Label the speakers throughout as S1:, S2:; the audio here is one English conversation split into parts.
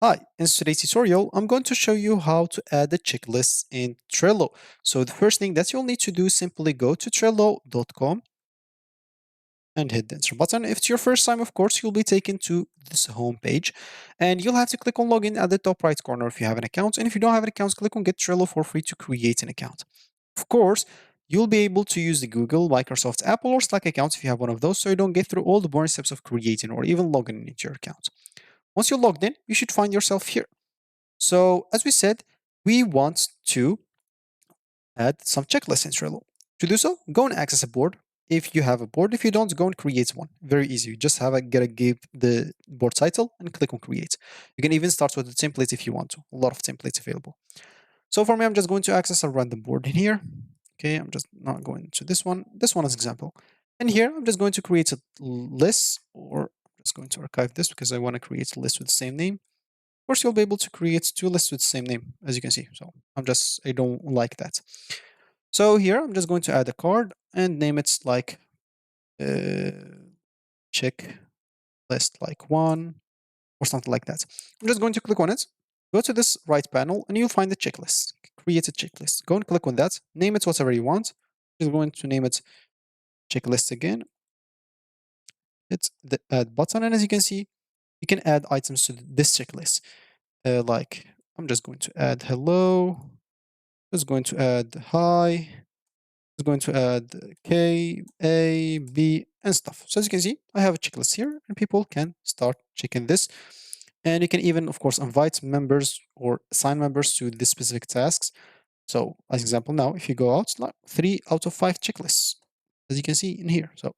S1: Hi, in today's tutorial, I'm going to show you how to add a checklist in Trello. So the first thing that you'll need to do is simply go to trello.com and hit the enter button. If it's your first time, of course, you'll be taken to this home page and you'll have to click on login at the top right corner if you have an account. And if you don't have an account, click on get Trello for free to create an account. Of course, you'll be able to use the Google, Microsoft, Apple, or Slack accounts if you have one of those, so you don't get through all the boring steps of creating or even logging into your account. Once you're logged in, you should find yourself here. So as we said, we want to add some checklists in Trello. To do so, go and access a board. If you have a board, if you don't, go and create one. Very easy. You just give the board title and click on create. You can even start with a template if you want to. A lot of templates available. So for me, I'm just going to access a random board in here. Okay, I'm just not going to this one. This one is example. And here, I'm just going to create a list, or I'm just going to archive this because I want to create a list with the same name. Of course, you'll be able to create two lists with the same name, as you can see. So I don't like that. So here, I'm just going to add a card and name it like check list like one or something like that. I'm just going to click on it, go to this right panel, and you'll find the checklist. Create a checklist. Go and click on that. Name it whatever you want. Just going to name it checklist again. Hit the add button, and as you can see, you can add items to this checklist. Like I'm just going to add hello. Just going to add hi. Just going to add K, A, B, and stuff. So as you can see, I have a checklist here, and people can start checking this. And you can even, of course, invite members or assign members to this specific tasks. So as example now, if you go out, like 3 out of 5 checklists, as you can see in here. So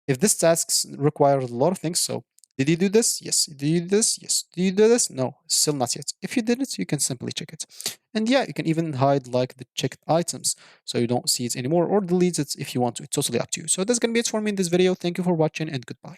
S1: if this tasks require a lot of things, so did you do this? Yes. Did you do this? Yes. Did you do this? No, still not yet. If you did it, you can simply check it. And yeah, you can even hide like the checked items so you don't see it anymore or delete it if you want to. It's totally up to you. So that's going to be it for me in this video. Thank you for watching and goodbye.